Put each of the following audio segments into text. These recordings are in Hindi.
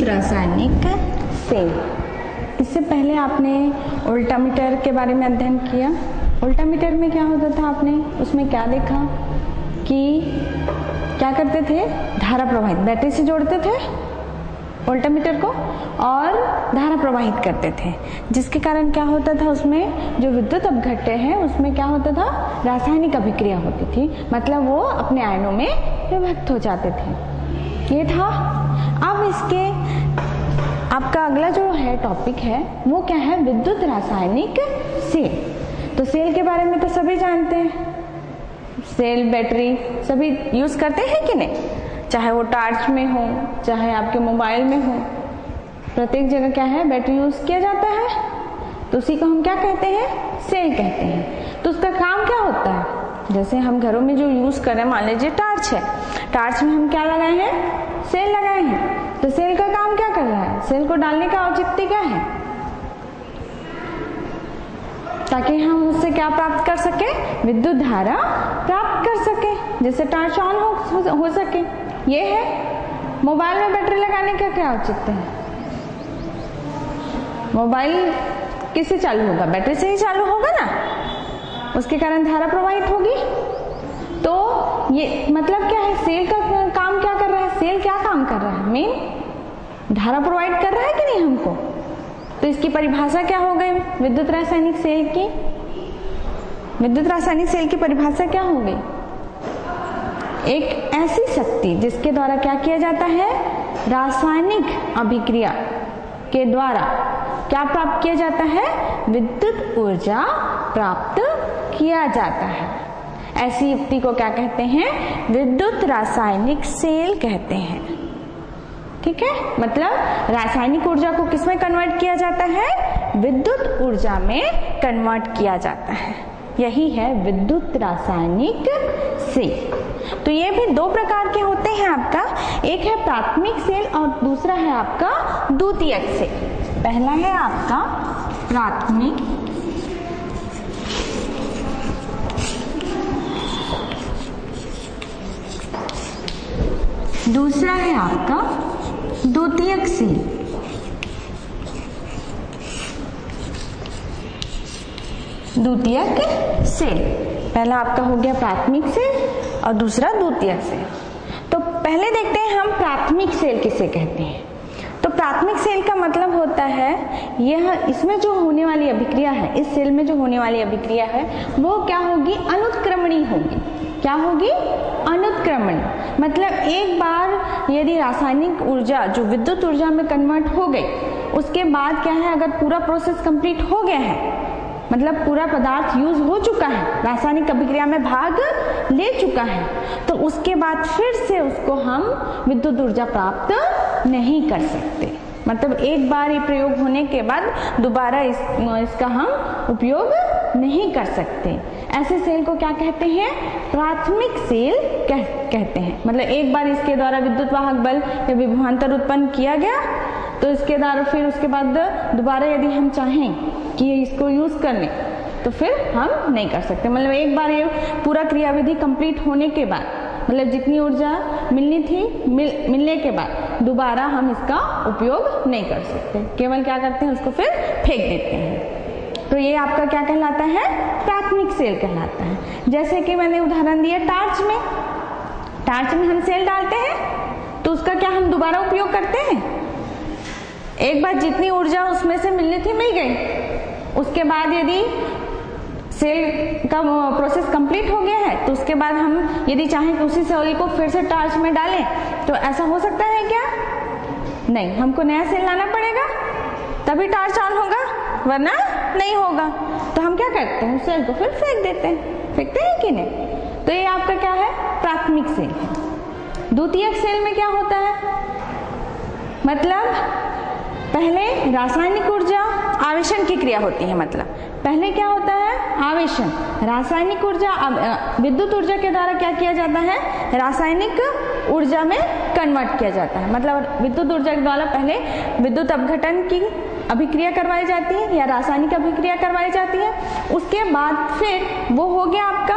रासायनिक सेल। इससे पहले आपने वोल्टामीटर के बारे में अध्ययन किया। वोल्टामीटर में क्या होता था, आपने उसमें क्या देखा कि क्या करते थे, धारा प्रवाहित, बैटरी से जोड़ते थे वोल्टामीटर को और धारा प्रवाहित करते थे, जिसके कारण क्या होता था, उसमें जो विद्युत अपघट्य है उसमें क्या होता था, रासायनिक अभिक्रिया होती थी, मतलब वो अपने आयनों में विभक्त हो जाते थे। ये था। अब इसके आपका अगला जो है टॉपिक है वो क्या है, विद्युत रासायनिक सेल। तो सेल के बारे में तो सभी जानते हैं, सेल बैटरी सभी यूज करते हैं कि नहीं, चाहे वो टॉर्च में हो चाहे आपके मोबाइल में हो, प्रत्येक जगह क्या है, बैटरी यूज किया जाता है। तो उसी को हम क्या कहते हैं, सेल कहते हैं। तो उसका काम क्या होता है, जैसे हम घरों में जो यूज कर रहे हैं, मान लीजिए टॉर्च है, टॉर्च में हम क्या लगाए हैं, सेल लगाए हैं। तो सेल का काम क्या कर रहा है, सेल को डालने का औचित्य क्या है, ताकि हम उससे क्या प्राप्त कर सके, विद्युत धारा प्राप्त कर सके, जिससे टॉर्च ऑन हो सके। ये है। मोबाइल में बैटरी लगाने का क्या औचित्य है, मोबाइल किससे चालू होगा, बैटरी से ही चालू होगा ना, उसके कारण धारा प्रवाहित होगी। तो ये मतलब क्या है, सेल का काम क्या कर रहा है, सेल क्या काम कर रहा है, मेन धारा प्रोवाइड कर रहा है कि नहीं हमको। तो इसकी परिभाषा क्या हो गई, विद्युत रासायनिक सेल की, विद्युत रासायनिक सेल की परिभाषा क्या हो गई, एक ऐसी शक्ति जिसके द्वारा क्या किया जाता है, रासायनिक अभिक्रिया के द्वारा क्या प्राप्त किया जाता है, विद्युत ऊर्जा प्राप्त किया जाता है। ऐसी युक्ति को क्या कहते हैं, विद्युत रासायनिक सेल कहते हैं। ठीक है, मतलब रासायनिक ऊर्जा को किसमें कन्वर्ट किया जाता है, विद्युत ऊर्जा में कन्वर्ट किया जाता है। यही है विद्युत रासायनिक सेल। तो ये भी दो प्रकार के होते हैं आपका, एक है प्राथमिक सेल और दूसरा है आपका द्वितीयक सेल। पहला है आपका प्राथमिक, दूसरा है आपका द्वितीयक सेल। द्वितीयक सेल, पहला आपका हो गया प्राथमिक सेल और दूसरा द्वितीयक सेल। तो पहले देखते हैं हम प्राथमिक सेल किसे कहते हैं। तो प्राथमिक सेल का मतलब होता है, यह इसमें जो होने वाली अभिक्रिया है, इस सेल में जो होने वाली अभिक्रिया है वो क्या होगी, अनुत्क्रमणी होगी। क्या होगी, अनुत्क्रमणी। मतलब एक बार यदि रासायनिक ऊर्जा जो विद्युत ऊर्जा में कन्वर्ट हो गई, उसके बाद क्या है, अगर पूरा प्रोसेस कंप्लीट हो गया है, मतलब पूरा पदार्थ यूज हो चुका है, रासायनिक अभिक्रिया में भाग ले चुका है, तो उसके बाद फिर से उसको हम विद्युत ऊर्जा प्राप्त नहीं कर सकते। मतलब एक बार ये प्रयोग होने के बाद दोबारा इसका हम उपयोग नहीं कर सकते। ऐसे सेल को क्या कहते हैं, प्राथमिक सेल कहते हैं। मतलब एक बार इसके द्वारा विद्युत वाहक बल या विभवांतर उत्पन्न किया गया, तो इसके द्वारा फिर उसके बाद दोबारा यदि हम चाहें कि इसको यूज करने, तो फिर हम नहीं कर सकते। मतलब एक बार ये पूरा क्रियाविधि कंप्लीट होने के बाद, मतलब जितनी ऊर्जा मिलनी थी मिलने के बाद दोबारा हम इसका उपयोग नहीं कर सकते, केवल क्या करते हैं, उसको फिर फेंक देते हैं। तो ये आपका क्या कहलाता है, प्राथमिक सेल कहलाता है। जैसे कि मैंने उदाहरण दिया टॉर्च में, टॉर्च में हम सेल डालते हैं तो उसका क्या हम दोबारा उपयोग करते हैं, एक बार जितनी ऊर्जा उसमें से मिलनी थी मिल गई, उसके बाद यदि सेल का प्रोसेस कंप्लीट हो गया है तो उसके बाद हम यदि चाहें कि उसी सेल को फिर से टॉर्च में डालें, तो ऐसा हो सकता है क्या, नहीं, हमको नया सेल लाना पड़ेगा तभी टॉर्च ऑन होगा, वरना नहीं होगा। तो हम क्या करते हैं, सेल को फिर फेंक देते हैं, फेंकते हैं कि नहीं। तो ये आपका क्या है, प्राथमिक सेल है। द्वितीयक सेल में क्या होता है, मतलब पहले रासायनिक ऊर्जा आवेशन की क्रिया होती है। मतलब पहले क्या होता है, आवेशन, रासायनिक ऊर्जा विद्युत ऊर्जा के द्वारा क्या किया जाता है, रासायनिक ऊर्जा में कन्वर्ट किया जाता है। मतलब विद्युत ऊर्जा के द्वारा पहले विद्युत अपघटन की अभिक्रिया करवाई जाती है या रासायनिक अभिक्रिया करवाई जाती है, उसके बाद फिर वो हो गया आपका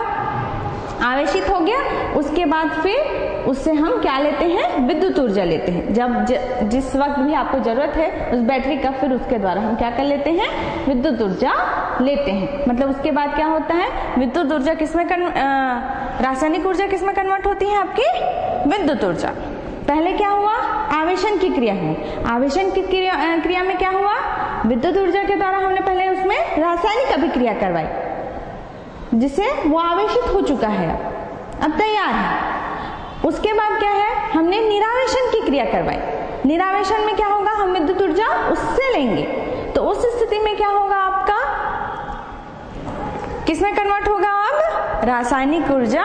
आवेशित हो गया, उसके बाद फिर उससे हम क्या लेते हैं, विद्युत ऊर्जा लेते हैं। जब जिस वक्त भी आपको जरूरत है उस बैटरी का, फिर उसके द्वारा हम क्या कर लेते हैं, विद्युत ऊर्जा लेते हैं। मतलब उसके बाद क्या होता है, विद्युत ऊर्जा किसमें रासायनिक ऊर्जा किसमें कन्वर्ट होती है, आपकी विद्युत ऊर्जा। पहले क्या हुआ, आवेशन की क्रिया हुई। आवेशन की क्रिया में क्या हुआ, विद्युत ऊर्जा के द्वारा हमने पहले उसमें रासायनिक अभिक्रिया करवाई, जिससे वो आवेशित हो चुका है, अब तैयार है। उसके बाद क्या है, हमने निरावेशन की क्रिया करवाई। निरावेशन में क्या होगा, हम विद्युत ऊर्जा उससे लेंगे, तो उस स्थिति में क्या होगा, आपका किसमें कन्वर्ट होगा, अब रासायनिक ऊर्जा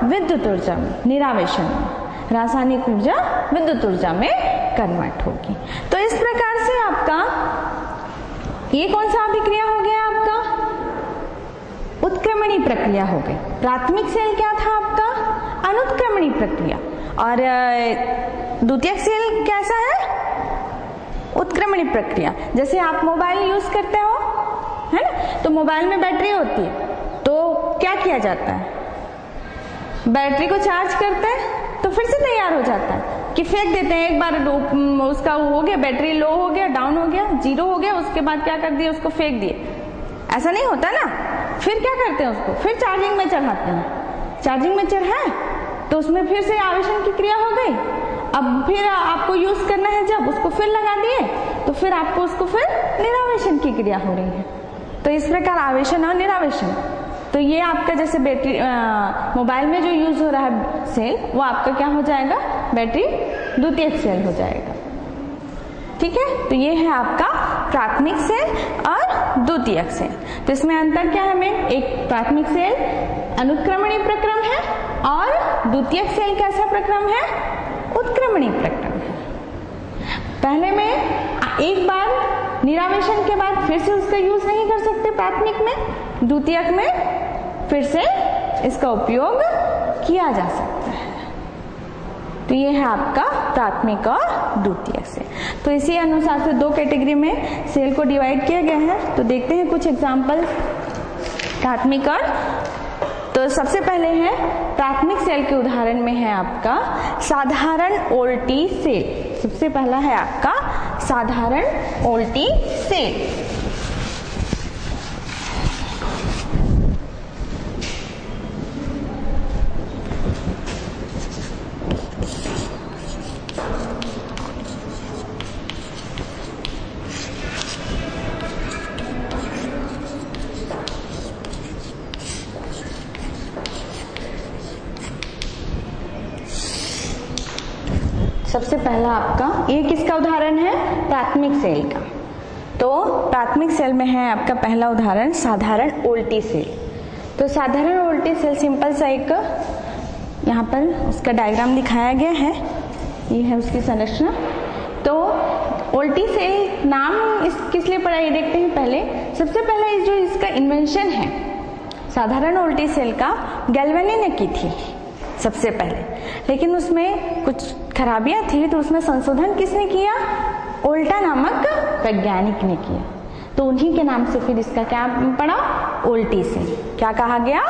विद्युत ऊर्जा में, निरावेशन में रासायनिक ऊर्जा विद्युत ऊर्जा में कन्वर्ट होगी। तो इस प्रकार से आपका ये कौन सा अभिक्रिया हो गया, आपका उत्क्रमणी प्रक्रिया हो गई। प्राथमिक सेल क्या था आपका, अनुत्क्रमणी प्रक्रिया, और द्वितीयक सेल कैसा है, उत्क्रमणी प्रक्रिया। जैसे आप मोबाइल यूज करते हो, है ना, तो मोबाइल में बैटरी होती है, तो क्या किया जाता है, बैटरी को चार्ज करते हैं तो फिर से तैयार हो जाता है कि फेंक देते हैं। एक बार उसका हो गया, बैटरी लो हो गया, डाउन हो गया, जीरो हो गया, उसके बाद क्या कर दिया, उसको फेंक दिए, ऐसा नहीं होता ना। फिर क्या करते हैं, उसको फिर चार्जिंग में चढ़ाते हैं। चार्जिंग में चढ़ाए तो उसमें फिर से आवेशन की क्रिया हो गई। अब फिर आपको यूज करना है, जब उसको फिर लगा दिए तो फिर आपको उसको फिर निरावेशन की क्रिया हो रही है। तो इस प्रकार आवेशन और निरावेशन, तो ये आपका जैसे बैटरी मोबाइल में जो यूज हो रहा है सेल, वो आपका क्या हो जाएगा, बैटरी द्वितीयक सेल हो जाएगा। ठीक है, तो ये है आपका प्राथमिक सेल और द्वितीयक सेल। तो इसमें अंतर क्या है, में एक प्राथमिक सेल अनुत्क्रमणी प्रक्रम है और द्वितीयक सेल कैसा प्रक्रम है, उत्क्रमणी प्रक्रम है। पहले में एक बार निरावेशन के बाद फिर से उसका यूज नहीं कर सकते प्राथमिक में, द्वितीयक में फिर से इसका उपयोग किया जा सकता है। तो ये है आपका प्राथमिक और द्वितीयक सेल। तो इसी अनुसार से दो कैटेगरी में सेल को डिवाइड किया गया है। तो देखते हैं कुछ एग्जांपल प्राथमिक और, तो सबसे पहले है प्राथमिक सेल के उदाहरण में है आपका साधारण ओल्टी सेल। सबसे पहला है आपका साधारण ओल्टी सेल। सबसे पहला आपका ये किसका उदाहरण है, प्राथमिक सेल का। तो प्राथमिक सेल में है आपका पहला उदाहरण साधारण ओल्टी सेल। तो साधारण ओल्टी सेल सिंपल सा एक यहाँ पर उसका डायग्राम दिखाया गया है, ये है उसकी संरचना। तो ओल्टी सेल नाम इस किस लिए पड़ा, ये देखते हैं। पहले सबसे पहले जो इसका इन्वेंशन है साधारण ओल्टी सेल का, गैल्वेनी ने की थी सबसे पहले, लेकिन उसमें कुछ खराबियां थी, तो उसमें संशोधन किसने किया, ओल्टा नामक वैज्ञानिक ने किया। तो उन्हीं के नाम से फिर इसका क्या पड़ा, ओल्टी सेल। क्या कहा गया,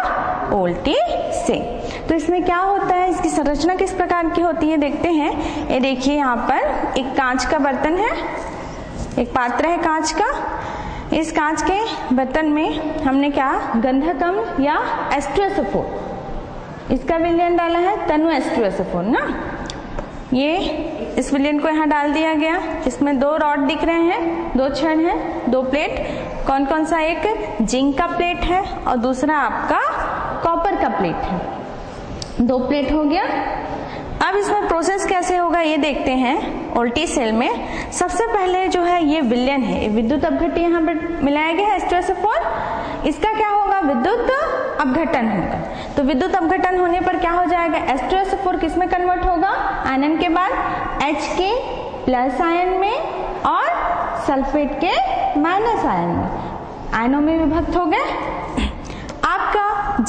ओल्टी सेल। तो इसमें क्या होता है, इसकी संरचना किस प्रकार की होती है देखते हैं। ये देखिए यहाँ पर एक कांच का बर्तन है, एक पात्र है कांच का। इस कांच के बर्तन में हमने क्या, गंधकम या H2SO4, इसका विलयन डाला है तनु H2SO4 ना। ये इस विलयन को यहाँ डाल दिया गया। इसमें दो रॉड दिख रहे हैं, दो छड़ हैं, दो प्लेट। कौन कौन सा, एक जिंक का प्लेट है और दूसरा आपका कॉपर का प्लेट है। दो प्लेट हो गया। अब इसमें प्रोसेस कैसे होगा ये देखते हैं। ओल्टी सेल में सबसे पहले जो है ये विलयन है, विद्युत अपघट्य यहाँ पर मिलाया गया है H2SO4। इसका क्या होगा, विद्युत अपघटन होगा। तो विद्युत अपघटन होने पर क्या हो जाएगा, H2SO4 किस में कन्वर्ट होगा, आयनन के बाद H के प्लस आयन में और सल्फेट के माइनस आयन में, आयनों में विभक्त हो गए। आपका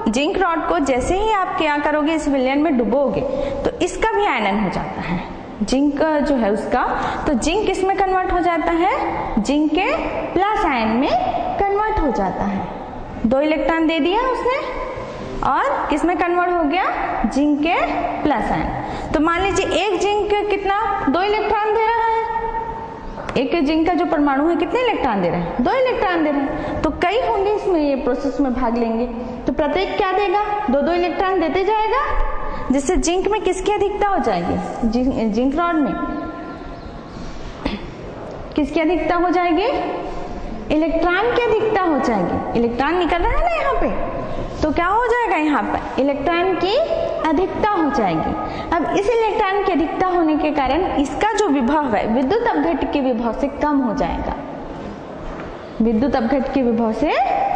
जिंक रॉड को जैसे ही आप क्या करोगे, इस विलयन में डुबोगे तो इसका भी आयनन हो जाता है, जिंक जो है उसका। तो जिंक किसमें कन्वर्ट हो जाता है, जिंक के प्लस आयन में कन्वर्ट हो जाता है। 2 इलेक्ट्रॉन दे दिया उसने, और किस में कन्वर्ट हो गया, जिंक के प्लस आयन। तो मान लीजिए एक जिंक कितना 2 इलेक्ट्रॉन दे रहा है, एक जिंक का जो परमाणु है कितने इलेक्ट्रॉन दे रहे हैं, 2 इलेक्ट्रॉन दे रहे हैं। तो कई होंगे इसमें, ये प्रोसेस में भाग लेंगे, तो प्रत्येक क्या देगा, 2-2 इलेक्ट्रॉन देते जाएगा, जिससे जिंक में किसकी अधिकता हो जाएगी, जिंक रॉड में किसकी अधिकता हो जाएगी, इलेक्ट्रॉन की अधिकता हो जाएगी। इलेक्ट्रॉन निकल रहा है ना यहाँ पे, तो क्या हो जाएगा, यहाँ पर इलेक्ट्रॉन की अधिकता हो जाएगी। अब इस इलेक्ट्रॉन की अधिकता होने के कारण इसका जो विभव है विद्युत अपघट्य के विभव से कम हो जाएगा, विद्युत अपघट्य के विभव से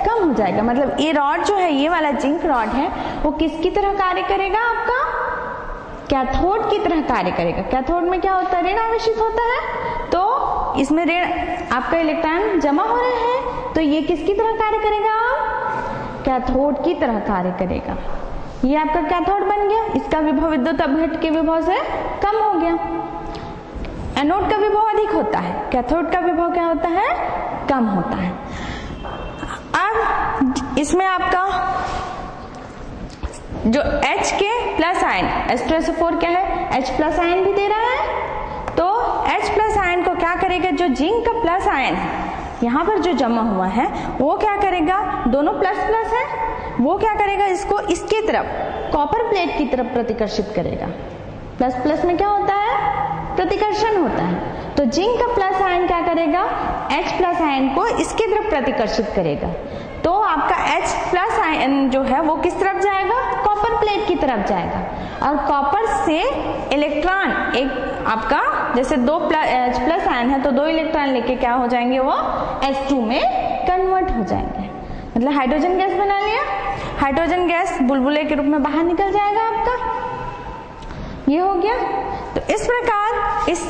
कम हो जाएगा। मतलब ये रॉड जो है, ये वाला जिंक रॉड है, वो किसकी तरह कार्य करेगा, आपका कैथोड की तरह कार्य करेगा। कैथोड में क्या होता है, ऋण आवेशित होता है, तो इसमें ऋण आपका इलेक्ट्रॉन जमा हो रहे हैं, तो ये किसकी तरह कार्य करेगा, कैथोड की तरह कार्य करेगा। ये आपका कैथोड बन गया, इसका विभव विद्युत अपघट्य के विभव से कम हो गया। एनोड का विभव अधिक होता है, कैथोड का विभव क्या होता है, कम होता है। अब इसमें आपका जो H के प्लस आयन H2SO4 क्या है, H प्लस आयन भी दे रहा है, तो H प्लस आयन को क्या करेगा, जो जिंक का प्लस आयन है यहाँ पर जो जमा हुआ है, वो क्या करेगा, दोनों प्लस प्लस है, वो क्या करेगा, इसको इसकी तरफ कॉपर प्लेट की तरफ प्रतिकर्षित करेगा। प्लस प्लस में क्या होता है, प्रतिकर्षण होता है। तो जिंक का प्लस आयन क्या करेगा, H प्लस आयन को इसकी तरफ प्रतिकर्षित करेगा। तो आपका H प्लस आयन जो है वो किस तरफ जाएगा, कॉपर प्लेट की तरफ जाएगा, और कॉपर से इलेक्ट्रॉन एक आपका जैसे H प्लस आयन है, तो 2 इलेक्ट्रॉन लेके क्या हो जाएंगे, वो H2 में कन्वर्ट हो जाएंगे। मतलब हाइड्रोजन गैस बना लिया, हाइड्रोजन गैस बुलबुले के रूप में बाहर निकल जाएगा आपका, ये हो गया। तो इस प्रकार इस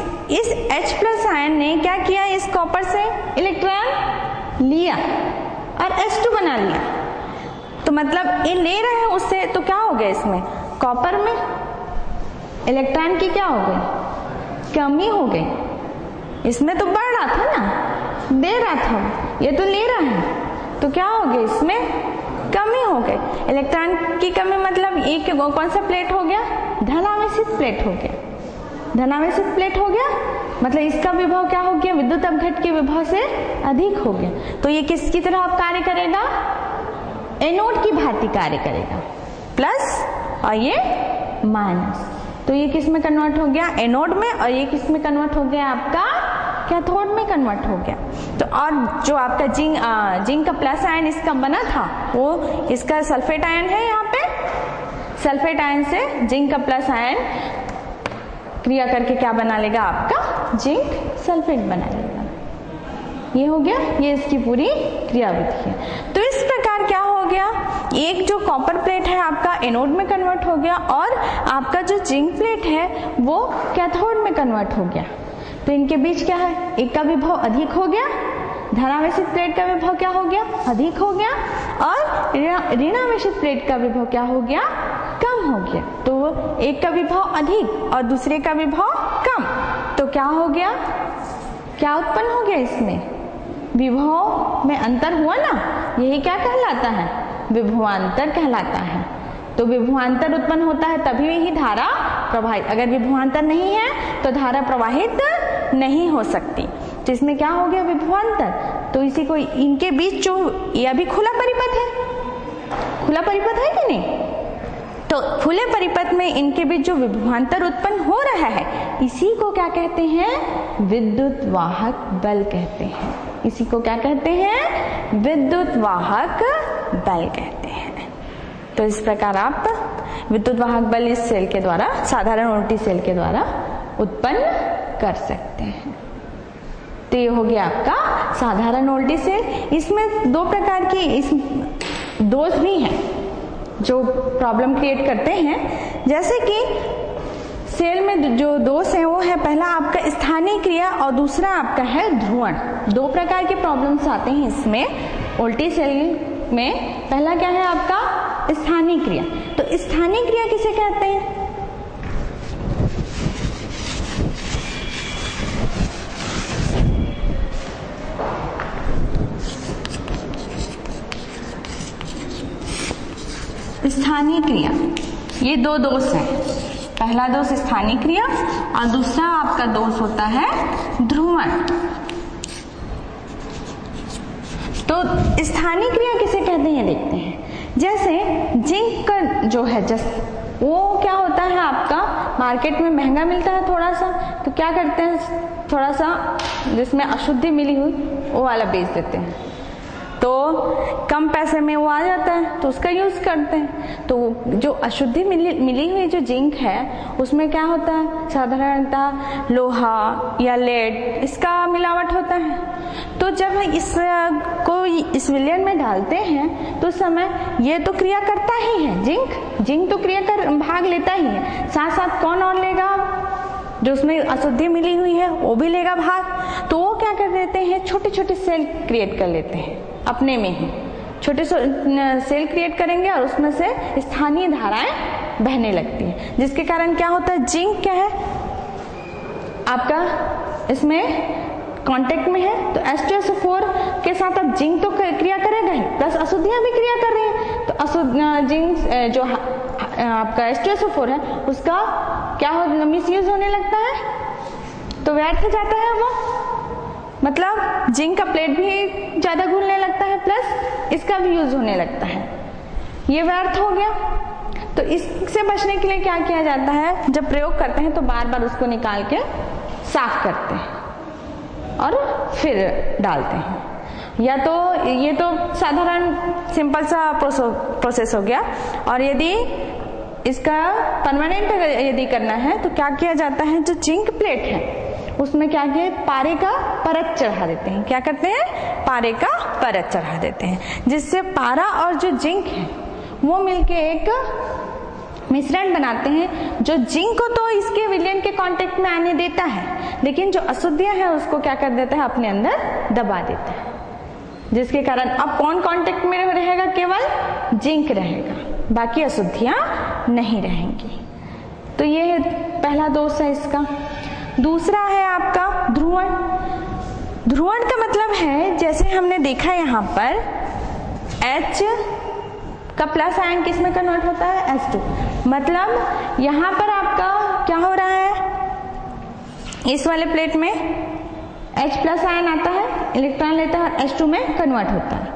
H प्लस आयन ने क्या किया, इस कॉपर से इलेक्ट्रॉन लिया और H2 बना लिया। तो मतलब ये ले रहे हैं उससे, तो क्या हो गया, इसमें कॉपर में इलेक्ट्रॉन की क्या हो गई, कमी हो गई। इसमें तो बढ़ रहा था ना, दे रहा था, ये तो ले रहा है, तो क्या हो गया, इसमें कमी हो गई। इलेक्ट्रॉन की कमी मतलब एक कौन सा प्लेट हो गया, धनावेशित प्लेट हो गया, धनावेशित प्लेट हो गया, मतलब इसका विभव क्या हो गया, विद्युत अपघट्य के विभव से अधिक हो गया। तो ये किसकी तरह आप कार्य करेगा, एनोड की भांति कार्य करेगा, प्लस और ये माइनस। तो ये किस में कन्वर्ट हो गया, एनोड में, और ये किस में कन्वर्ट हो गया, आपका कैथोड में कन्वर्ट हो गया। तो और जो आपका जिंक का प्लस आयन इसका बना था, वो इसका सल्फेट आयन है, यहाँ पे सल्फेट आयन से जिंक का प्लस आयन क्रिया करके क्या बना लेगा, आपका जिंक सल्फेट बना लेगा। ये हो गया, ये इसकी पूरी क्रियाविधि है। तो इस प्रकार क्या हो गया, एक जो कॉपर प्लेट है आपका एनोड में कन्वर्ट हो गया, और आपका जो जिंक प्लेट है वो कैथोड में कन्वर्ट हो गया। तो इनके बीच क्या है, एक का विभव अधिक हो गया, धनावेशित प्लेट का विभव क्या हो गया, अधिक हो गया, और ऋणावेशित प्लेट का विभव क्या हो गया, कम हो गया। तो एक का विभव अधिक और दूसरे का विभव कम, तो क्या हो गया, क्या उत्पन्न हो गया, इसमें विभव में अंतर हुआ ना, यही क्या कहलाता है, विभवांतर कहलाता है। तो विभवांतर उत्पन्न होता है तभी ही धारा प्रवाहित, अगर विभवांतर नहीं है तो धारा प्रवाहित नहीं हो सकती। तो इसमें क्या हो गया, विभवांतर। तो इसी को, इनके बीच जो ये अभी खुला परिपथ है, खुला परिपथ है कि नहीं, तो खुले परिपथ में इनके बीच जो विभवांतर उत्पन्न हो रहा है, इसी को क्या कहते हैं, विद्युत वाहक बल कहते हैं। इसी को क्या कहते हैं, विद्युत वाहक बल कहते हैं। तो इस प्रकार आप विद्युत वाहक बल इस सेल के द्वारा, साधारण उल्टी सेल के द्वारा उत्पन्न कर सकते हैं। तो ये हो गया आपका साधारण उल्टी सेल। इसमें 2 प्रकार की दोष भी हैं जो प्रॉब्लम क्रिएट करते हैं। जैसे कि सेल में जो दोष है वो है, पहला आपका स्थानीय क्रिया और दूसरा आपका है ध्रुवण। 2 प्रकार के प्रॉब्लम्स आते हैं इसमें उल्टी सेल में। पहला क्या है आपका स्थानीय क्रिया। तो स्थानीय क्रिया किसे कहते हैं, स्थानीय क्रिया, ये दो दोष हैं। पहला दोष स्थानीय क्रिया और दूसरा आपका दोष होता है ध्रुवण। तो स्थानीय क्रिया किसे कहते हैं देखते हैं। जैसे जिंक का जो है वो क्या होता है आपका, मार्केट में महंगा मिलता है थोड़ा सा, तो क्या करते हैं, थोड़ा सा जिसमें अशुद्धि मिली हुई वो वाला बेच देते हैं, तो कम पैसे में वो आ जाता है तो उसका यूज करते हैं। तो जो अशुद्धि मिली हुई जो जिंक है उसमें क्या होता है, साधारणतः लोहा या लेड इसका मिलावट होता है। तो जब इस विलयन में डालते हैं तो समय ये तो क्रिया करता ही है, जिंक तो क्रिया कर भाग लेता ही है, साथ साथ कौन और लेगा, जो उसमें अशुद्धि मिली हुई है वो भी लेगा भाग। तो वो क्या कर देते हैं, छोटे छोटे सेल क्रिएट कर लेते हैं, अपने में ही छोटे सेल क्रिएट करेंगे और उसमें से स्थानीय धाराएं बहने लगती हैं, जिसके कारण क्या होता है, जिंक क्या है आपका इसमें कांटेक्ट में है, तो H2SO4 के साथ अब जिंक तो क्रिया करेगा ही, प्लस अशुद्धियां भी क्रिया कर रही है। तो अशुद्ध जिंक जो आपका H2SO4 है उसका क्या मिसयूज होने लगता है, तो व्यर्थ हो जाता है वो, मतलब जिंक का प्लेट भी ज्यादा घुलने लगता है, प्लस इसका भी यूज होने लगता है, ये व्यर्थ हो गया। तो इससे बचने के लिए क्या किया जाता है, जब प्रयोग करते हैं तो बार बार उसको निकाल के साफ करते हैं और फिर डालते हैं। या तो ये तो साधारण सिंपल सा प्रोसेस हो गया। और यदि इसका परमानेंट यदि करना है तो क्या किया जाता है, जो जिंक प्लेट है उसमें क्या किया, पारे का परत चढ़ा देते हैं। क्या करते हैं, पारे का परत चढ़ा देते हैं, जिससे पारा और जो जिंक है वो मिलके एक मिश्रण बनाते हैं, जो जिंक को तो इसके विलयन के कांटेक्ट में आने देता है, लेकिन जो अशुद्धियां है उसको क्या कर देता है, अपने अंदर दबा देता है, जिसके कारण अब कौन कांटेक्ट में रहेगा, केवल जिंक रहेगा, बाकी अशुद्धियां नहीं रहेंगी। तो ये पहला दोष है इसका। दूसरा है आपका ध्रुवण। ध्रुवण का मतलब है, जैसे हमने देखा यहाँ पर H का प्लस आयन किस में कन्वर्ट होता है, H2, मतलब यहाँ पर आपका क्या हो रहा है, इस वाले प्लेट में H प्लस आयन आता है, इलेक्ट्रॉन लेता है, H2 में कन्वर्ट होता है।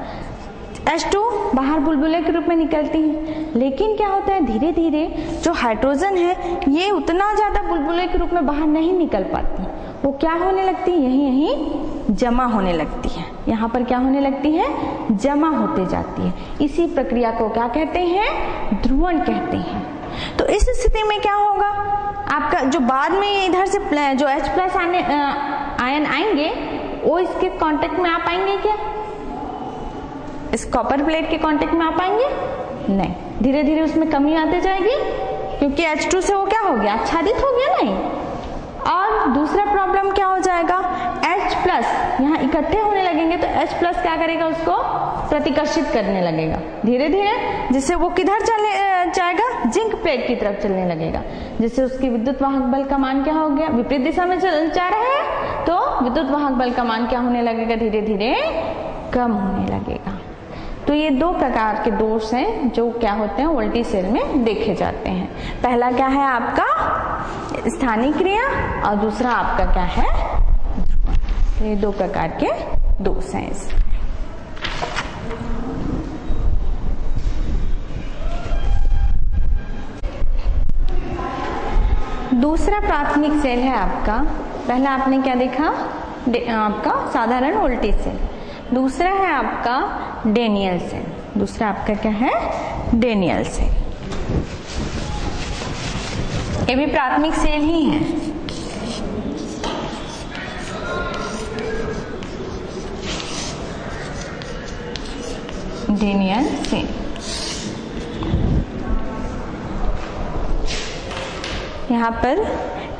H2 बाहर बुलबुले के रूप में निकलती है, लेकिन क्या होता है, धीरे धीरे जो हाइड्रोजन है ये उतना ज्यादा बुलबुले के रूप में बाहर नहीं निकल पाती, वो क्या होने लगती है, यहीं जमा होने लगती है, यहाँ पर क्या होने लगती है, जमा होते जाती है। इसी प्रक्रिया को क्या कहते हैं, ध्रुवण कहते हैं। तो इस स्थिति में क्या होगा, आपका जो बाद में इधर से जो H प्लस आयन आएंगे वो इसके कांटेक्ट में आ पाएंगे क्या, इस कॉपर प्लेट के कांटेक्ट में आ पाएंगे, नहीं, धीरे धीरे उसमें कमी आते जाएगी, क्योंकि H2 से वो क्या हो गया, आच्छादित हो गया नहीं। और दूसरा प्रॉब्लम क्या हो जाएगा, H प्लस यहाँ इकट्ठे होने लगेंगे, तो H प्लस क्या करेगा, उसको प्रतिकर्षित करने लगेगा धीरे धीरे, जिससे वो किधर चले जाएगा, जिंक प्लेट की तरफ चलने लगेगा, जिससे उसकी विद्युत वाहक बल का मान क्या हो गया, विपरीत दिशा में जा रहा है, तो विद्युत वाहक बल का मान क्या होने लगेगा, धीरे धीरे कम होने लगेगा। तो ये दो प्रकार के दोष हैं जो क्या होते हैं, वोल्टी सेल में देखे जाते हैं। पहला क्या है आपका स्थानीय क्रिया और दूसरा आपका क्या है, तो ये दो प्रकार के दोष हैं इसमें। दूसरा प्राथमिक सेल है आपका, पहला आपने क्या देखा, आपका साधारण वोल्टी सेल, दूसरा है आपका डेनियल सेल, दूसरा आपका क्या है, डेनियल सेल। ये भी प्राथमिक सेल ही है। डेनियल सेल, यहाँ पर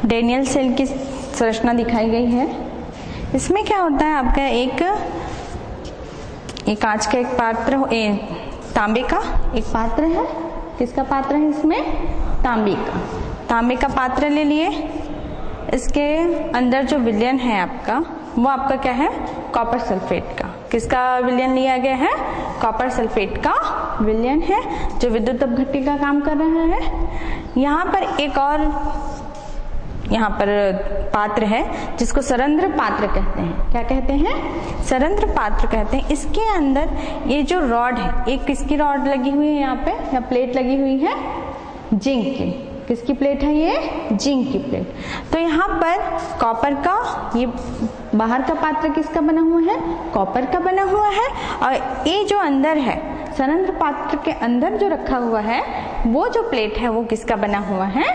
डेनियल सेल की संरचना दिखाई गई है। इसमें क्या होता है, आपका एक कांच का एक पात्र, तांबे का एक पात्र है, किसका पात्र है इसमें, तांबे का पात्र ले लिए, इसके अंदर जो विलयन है आपका वो आपका क्या है, कॉपर सल्फेट का, किसका विलयन लिया गया है? कॉपर सल्फेट का विलयन है जो विद्युत अपघट्य का काम कर रहा है। यहाँ पर एक और पात्र है जिसको सरंध्र पात्र कहते हैं। क्या कहते हैं? सरंध्र पात्र कहते हैं। इसके अंदर ये जो रॉड है, एक किसकी रॉड लगी हुई है यहाँ पे, या प्लेट लगी हुई है? जिंक की। किसकी प्लेट है ये? जिंक की प्लेट। तो यहाँ पर कॉपर का, ये बाहर का पात्र किसका बना हुआ है? कॉपर का बना हुआ है। और ये जो अंदर है, सरंध्र पात्र के अंदर जो रखा हुआ है, वो जो प्लेट है वो किसका बना हुआ है?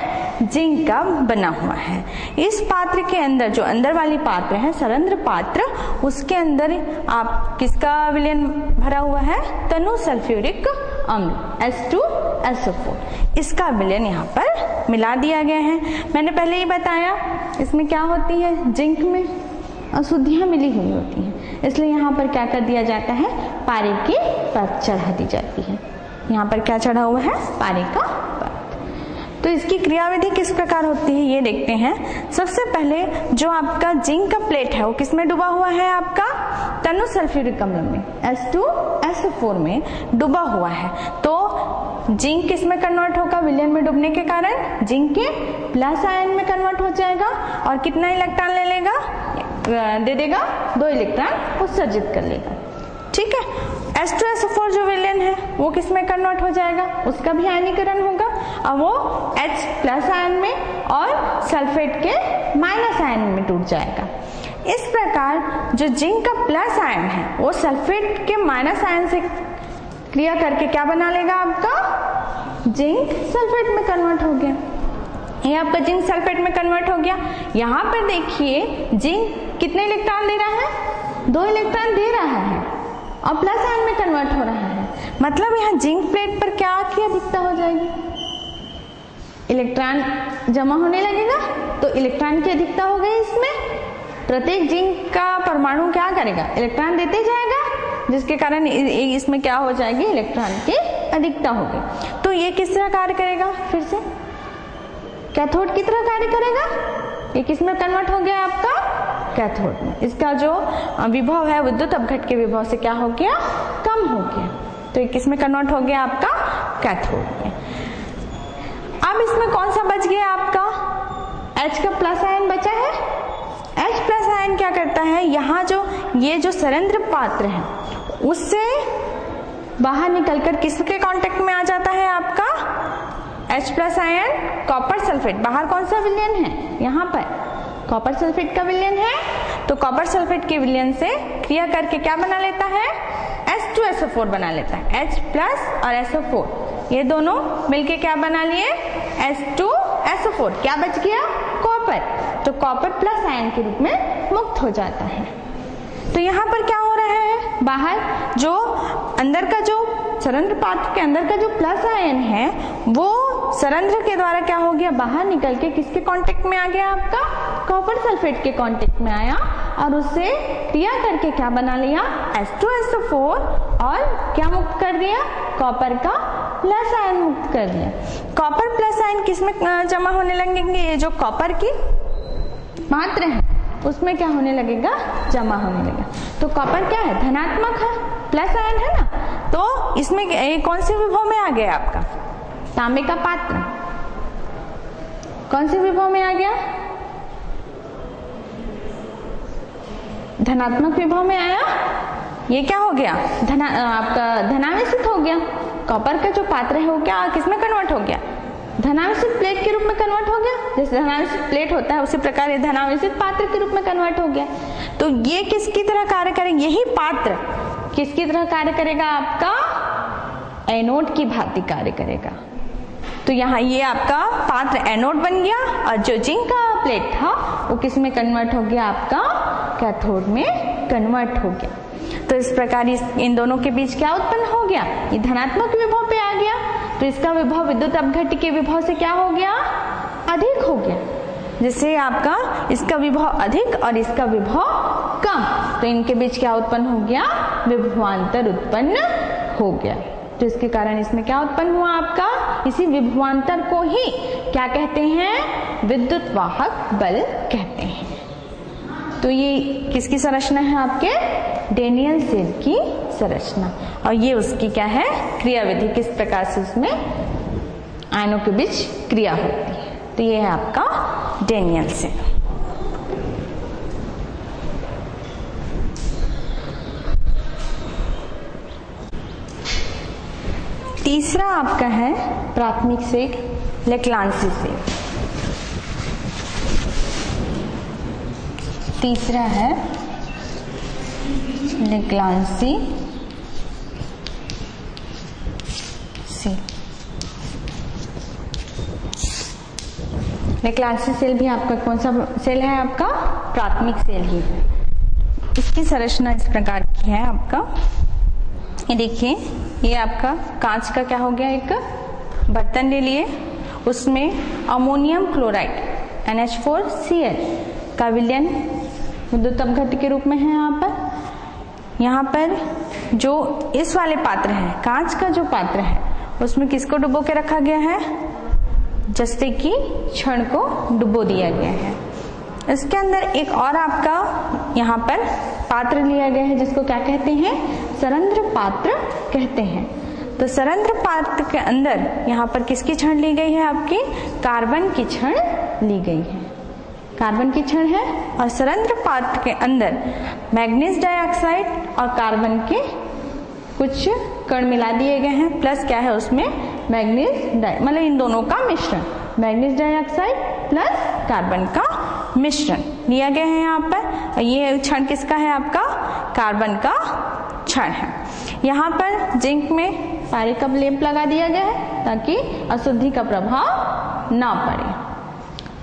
जिंक का बना हुआ है। इस पात्र के अंदर, जो अंदर वाली पात्र है सरंध्र पात्र, उसके अंदर आप किसका विलयन भरा हुआ है? तनु सल्फ्यूरिक अम्ल H2SO4। इसका विलयन यहाँ पर मिला दिया गया है। मैंने पहले ही बताया इसमें क्या होती है, जिंक में अशुद्धियां मिली हुई होती हैं, इसलिए यहाँ पर क्या कर दिया जाता है? पारे की परत चढ़ा दी जाती है। यहाँ पर क्या चढ़ा हुआ है? पारे का परत। तो इसकी क्रियाविधि किस प्रकार होती है ये देखते हैं। सबसे पहले जो आपका जिंक का प्लेट है वो किसमें डूबा हुआ है? आपका तनु सल्फ्यूरिक अम्ल में, H2SO4 में डूबा हुआ है। तो जिंक किसमें कन्वर्ट होगा? विलयन में डूबने के कारण जिंक के प्लस आयन में कन्वर्ट हो जाएगा और कितना इलेक्ट्रॉन ले लेगा? दे देगा 2 इलेक्ट्रॉन उत्सर्जित कर लेगा। ठीक है। H2SO4 जो विलयन है वो किसमें कन्वर्ट हो जाएगा? उसका भी आयनीकरण होगा और वो H प्लस आयन में और सल्फेट के माइनस आयन में टूट जाएगा। इस प्रकार जो जिंक का प्लस आयन है वो सल्फेट के माइनस आयन से क्रिया करके क्या बना लेगा? आपका जिंक सल्फेट में कन्वर्ट हो गया। ये आपका जिंक सल्फेट में कन्वर्ट हो गया। यहाँ पर देखिए जिंक कितने इलेक्ट्रॉन दे रहा है? 2 इलेक्ट्रॉन दे रहा है और प्लस आयन में कन्वर्ट हो रहा है। मतलब यहाँ जिंक प्लेट पर क्या की अधिकता हो जाएगी? इलेक्ट्रॉन जमा होने लगेगा, तो इलेक्ट्रॉन की अधिकता हो गई। इसमें प्रत्येक जिंक का परमाणु क्या करेगा? इलेक्ट्रॉन देते जाएगा, जिसके कारण इसमें क्या हो जाएगी? इलेक्ट्रॉन की अधिकता हो गई। तो ये किस तरह कार्य करेगा? फिर से कैथोड की तरह कार्य करेगा। ये किसमें कन्वर्ट हो गया? आपका कैथोड में। इसका जो विभव है विद्युत अपघट्य के विभव से क्या हो गया? कम हो गया। तो ये किसमें कन्वर्ट हो गया? आपका कैथोड में। अब इसमें कौन सा बच गया? आपका H का प्लस आयन बचा है। H प्लस आयन क्या करता है? यहाँ ये जो सरंध्र पात्र है उससे बाहर निकलकर किसके कांटेक्ट में आ जाता है? आपका H plus ion copper sulphate. बाहर कौन सा विलयन है? यहाँ पर कॉपर सल्फेट का विलयन है। तो कॉपर सल्फेट के विलयन से क्रिया करके क्या बना लेता है? H2SO4 बना लेता है। H प्लस और SO4 ये दोनों मिलके क्या बना लिए? H2SO4। क्या बच गया? कॉपर। तो कॉपर प्लस आयन के रूप में मुक्त हो जाता है। तो यहाँ पर क्या हो रहा है? बाहर जो अंदर का जो सरंध्र पात्र के अंदर का जो प्लस आयन है वो सरंध्र के द्वारा क्या हो गया? बाहर निकल के किसके कांटेक्ट में आ गया? आपका कॉपर सल्फेट के कांटेक्ट में आया और उससे क्रिया करके क्या बना लिया? H2SO4 और क्या मुक्त कर दिया? कॉपर का प्लस आयन मुक्त कर दिया। कॉपर प्लस आयन किसमें जमा होने लगेंगे? ये जो कॉपर की पात्र है उसमें क्या होने लगेगा? जमा होने लगेगा। तो कॉपर क्या है? धनात्मक है, प्लस आयन है ना। तो इसमें कौन से विभव में आ गया? आपका तांबे का पात्र कौन से विभव में आ गया? धनात्मक विभव में आया। ये क्या हो गया? आपका धनावेशित हो गया। कॉपर का जो पात्र है वो क्या किसमें कन्वर्ट हो गया? धनावेशित प्लेट के रूप में कन्वर्ट हो गया। जैसे धनावेशित प्लेट होता है उसी प्रकार ये धनावेशित पात्र के रूप में कन्वर्ट हो गया। तो ये किसकी तरह कार्य करेगा? यही पात्र किसकी तरह कार्य करेगा? आपका एनोड की भांति कार्य करेगा। तो यहाँ ये आपका पात्र एनोड बन गया और जो जिंक का प्लेट था वो किस में कन्वर्ट हो गया? आपका कैथोड में कन्वर्ट हो गया। तो इस प्रकार इन दोनों के बीच क्या उत्पन्न हो गया? ये धनात्मक विभव पे आ गया। तो इसका विभव विद्युत अपघट्य के विभव से क्या हो गया? अधिक हो गया। जिससे आपका इसका विभव अधिक और इसका विभव कम, तो इनके बीच क्या उत्पन्न हो गया? विभवांतर उत्पन्न हो गया। तो इसके कारण इसमें क्या उत्पन्न हुआ? आपका इसी विभवांतर को ही क्या कहते हैं? विद्युत वाहक बल कहते हैं। तो तो ये किसकी संरचना है आपके डेनियल सेल की संरचना, और ये उसकी क्या है क्रियाविधि, किस प्रकार से उसमें आयनों के बीच क्रिया होती है। तो ये है आपका डेनियल सेल। तीसरा आपका है प्राथमिक सेल, लेक्लांसी सेल। तीसरा है लेक्लांसी सेल। लेक्लांसी सेल भी आपका कौन सा सेल है, आपका प्राथमिक सेल ही है। इसकी संरचना इस प्रकार की है आपका, ये देखिए, ये आपका कांच का क्या हो गया, एक बर्तन ले लिए, उसमें अमोनियम क्लोराइड NH4Cl का विलयन विद्युत अपघट्य के रूप में है। यहाँ पर जो इस वाले पात्र है, कांच का जो पात्र है, उसमें किसको डुबो के रखा गया है, जस्ते की छड़ को डुबो दिया गया है। इसके अंदर एक और आपका यहाँ पर पात्र लिया गया है, जिसको क्या कहते हैं, सरंध्र पात्र कहते हैं। तो सरंध्र पात्र के अंदर यहाँ पर किसकी छड़ ली गई है, आपकी कार्बन की छड़ ली गई है, कार्बन की छड़ है। और सरंध्र पात्र के अंदर मैग्नीज डाइऑक्साइड और कार्बन के कुछ कण मिला दिए गए हैं, प्लस क्या है उसमें मैग्नीज मतलब इन दोनों का मिश्रण, मैग्नीज डाइऑक्साइड प्लस कार्बन का मिश्रण लिया गया है यहाँ पर। ये क्षण किसका है, आपका कार्बन का क्षण है। यहाँ पर जिंक में पारे का लेप लगा दिया गया है ताकि अशुद्धि का प्रभाव ना पड़े।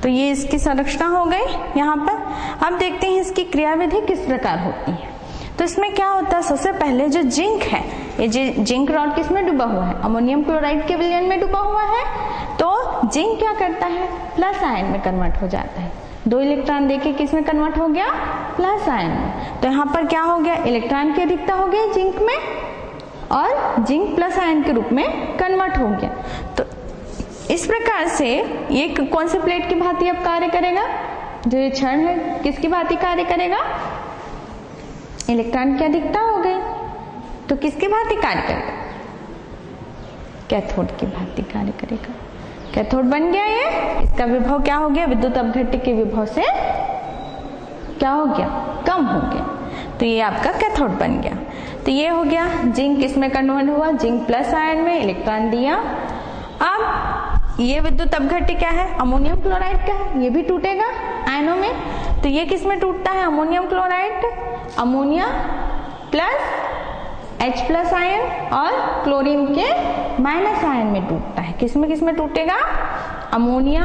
तो ये इसकी संरचना हो गई यहाँ पर। अब देखते हैं इसकी क्रियाविधि किस प्रकार होती है। तो इसमें क्या होता है, सबसे पहले जो जिंक है, ये जिंक रॉड किसमें डूबा हुआ है, अमोनियम क्लोराइड के विलयन में डूबा हुआ है। तो जिंक क्या करता है, प्लस आयन में कन्वर्ट हो जाता है। 2 इलेक्ट्रॉन देके किस में कन्वर्ट हो गया, प्लस आयन में। तो यहाँ पर क्या हो गया, इलेक्ट्रॉन की अधिकता हो गई जिंक में, और जिंक प्लस आयन के रूप में कन्वर्ट हो गया। तो इस प्रकार से ये कौन से प्लेट की भांति अब कार्य करेगा, जो ये क्षण है किसकी भांति कार्य करेगा, इलेक्ट्रॉन की अधिकता हो गई, तो किसकी भांति कार्य करेगा, कैथोड की भांति कार्य करेगा। कैथोड बन गया ये, इसका विभव क्या हो गया, विद्युत अपघट्य के विभव से क्या हो गया, कम हो गया। तो ये आपका कैथोड बन गया। तो ये हो गया, जिंक इसमें कन्वर्ट हुआ, जिंक प्लस आयन में इलेक्ट्रॉन दिया। अब ये विद्युत अपघट्य क्या है, अमोनियम क्लोराइड का है, ये भी टूटेगा आयनों में। तो ये किस में टूटता है, ammonium chloride, ammonia plus H plus ion और क्लोरीन के माइनस आयन में टूटता है। किसमें टूटेगा, अमोनिया,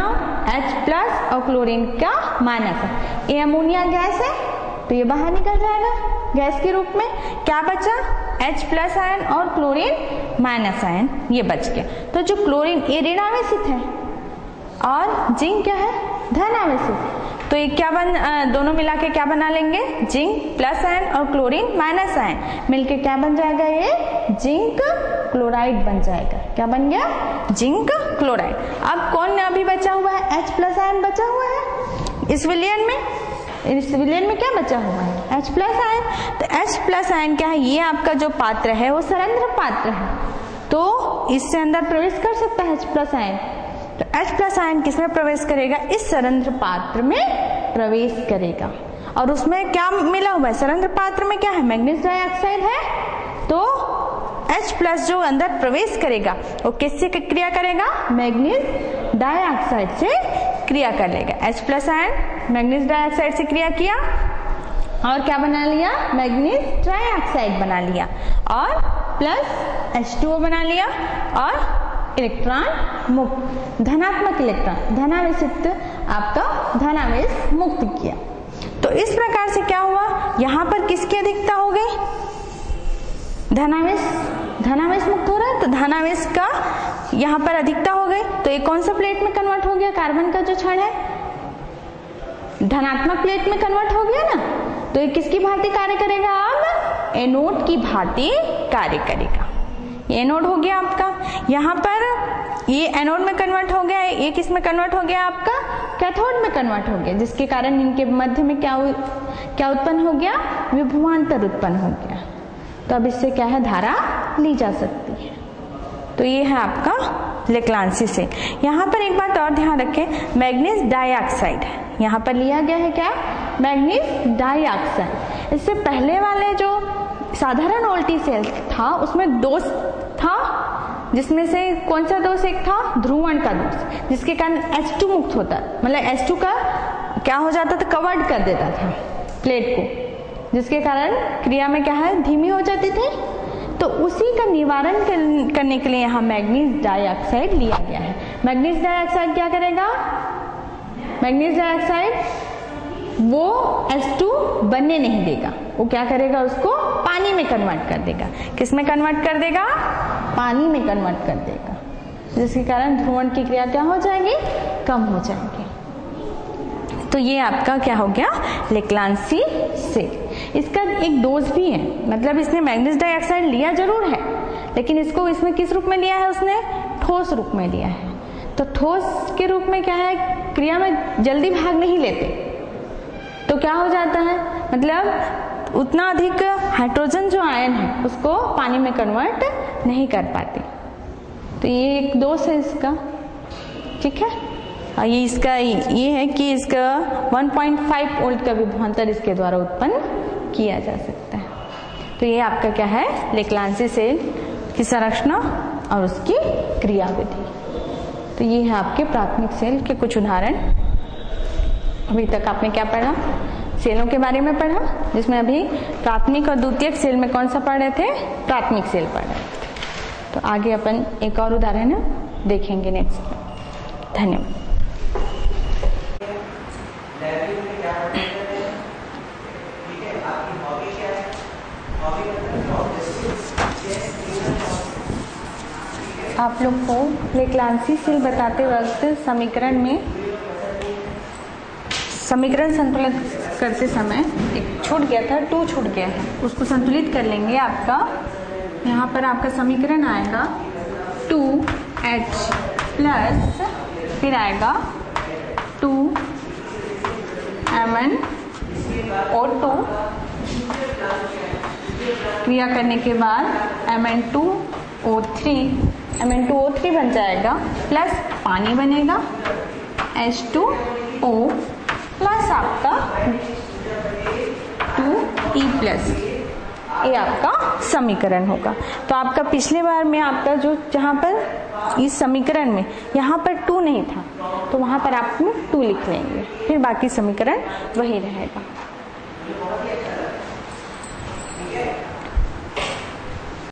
H प्लस और क्लोरीन का माइनस है। ये अमोनिया गैस है तो ये बाहर निकल जाएगा गैस के रूप में। क्या बचा, H प्लस आयन और क्लोरीन माइनस आयन, ये बच गया। तो जो क्लोरीन ये ऋणावेशित है और जिंक क्या है, धन आवेशित। तो ये क्या दोनों मिला के क्या बना लेंगे, जिंक प्लस आयन और क्लोरीन माइनस आयन मिलके क्या बन जाएगा, ये जिंक क्लोराइड बन जाएगा। क्या बन गया, जिंक क्लोराइड। अब कौन अभी बचा हुआ है, H प्लस आयन बचा हुआ है इस विलयन में। इस विलयन में क्या बचा हुआ है, H प्लस आयन। तो H प्लस आयन क्या है, ये आपका जो पात्र है वो सरंध्र पात्र है, तो इससे अंदर प्रवेश कर सकता है H प्लस आयन। तो H प्लस आयन किसमें प्रवेश करेगा, इस सरंध्र पात्र में प्रवेश करेगा। और उसमें क्या मिला हुआ है, सरंध्र पात्र में क्या है, मैग्नीज डाइऑक्साइड है। तो H प्लस जो अंदर प्रवेश करेगा वो किससे क्रिया करेगा, मैग्नीज डाइऑक्साइड से क्रिया कर लेगा। H plus ion manganese dioxide से क्रिया किया और क्या बना लिया, मैग्नीज ट्राइऑक्साइड बना लिया और प्लस H2O बना लिया और इलेक्ट्रॉन मुक्त, धनात्मक इलेक्ट्रॉन, धनावेशित आपका धनावेश मुक्त किया। तो इस प्रकार से क्या हुआ, यहां पर किसकी अधिकता हो गई, धनावेश मुक्त हो रहा है, तो धनावेश का यहां पर अधिकता हो गई। तो ये कौन सा प्लेट में कन्वर्ट हो गया, कार्बन का जो क्षण है धनात्मक प्लेट में कन्वर्ट हो गया ना। तो ये किसकी भांति कार्य करेगा, अब एनोड की भांति कार्य करेगा। एनोड हो गया आपका। यहाँ पर ये एनोड में कन्वर्ट हो गया, ये किस में कन्वर्ट हो गया, आपका कैथोड में कन्वर्ट हो गया, जिसके कारण इनके मध्य में क्या उत्पन्न हो गया, विभवांतर उत्पन्न हो गया। तो अब इससे क्या है, धारा ली जा सकती है। तो ये है आपका लेक्लांसी सेल। यहाँ पर एक बात और ध्यान रखें, मैग्नीज डाइऑक्साइड यहाँ पर लिया गया है, क्या, मैग्नीज डाइऑक्साइड। इससे पहले वाले जो साधारण वोल्टी सेल था उसमें दोष था, जिसमें से कौन सा दोष एक था, ध्रुवण का दोष, जिसके कारण H2 मुक्त होता, मतलब H2 का क्या हो जाता था, कवर्ड कर देता था प्लेट को, जिसके कारण क्रिया में क्या है, धीमी हो जाती थी। तो उसी का निवारण करने के लिए यहाँ मैग्नीज डाइऑक्साइड लिया गया है। मैग्नीज डाइऑक्साइड क्या करेगा, मैग्नीज डाइऑक्साइड वो H2 बनने नहीं देगा, वो क्या करेगा, उसको पानी में कन्वर्ट कर देगा। किस में कन्वर्ट कर देगा, पानी में कन्वर्ट कर देगा, जिसके कारण ध्रुवण की क्रिया क्या हो जाएगी, कम हो जाएगी। तो ये आपका क्या हो गया, लेक्लांसी सेल। इसका एक दोष भी है, मतलब इसने मैग्नीज डाइऑक्साइड लिया जरूर है, लेकिन इसको इसमें किस रूप में लिया है, उसने ठोस रूप में लिया है। तो ठोस के रूप में क्या है, क्रिया में जल्दी भाग नहीं लेते, तो क्या हो जाता है, मतलब उतना अधिक हाइड्रोजन जो आयन है उसको पानी में कन्वर्ट नहीं कर पाते। तो ये एक दोष है इसका, ठीक है। और ये इसका ये है कि इसका 1.5 वोल्ट का विभवांतर इसके द्वारा उत्पन्न किया जा सकता है। तो ये आपका क्या है, लेक्लांसी सेल की संरचना और उसकी क्रियाविधि। तो ये है आपके प्राथमिक सेल के कुछ उदाहरण। अभी तक आपने क्या पढ़ा, सेलों के बारे में पढ़ा, जिसमें अभी प्राथमिक और द्वितीयक सेल में कौन सा पढ़ रहे थे, प्राथमिक सेल पढ़ रहे थे। तो आगे अपन एक और उदाहरण देखेंगे नेक्स्ट। धन्यवाद। आप लोग को लेक्लांसी सेल बताते वक्त समीकरण संतुलित करते समय एक छूट गया था, 2 छूट गया है, उसको संतुलित कर लेंगे। आपका यहाँ पर आपका समीकरण आएगा 2H प्लस फिर आएगा 2MnO2 क्रिया करने के बाद Mn2O3 बन जाएगा, प्लस पानी बनेगा H2O प्लस आपका 2E प्लस, ये आपका समीकरण होगा। तो आपका पिछले बार में आपका जो जहाँ पर इस समीकरण में यहाँ पर 2 नहीं था, तो वहाँ पर आप 2 लिख लेंगे, फिर बाकी समीकरण वही रहेगा।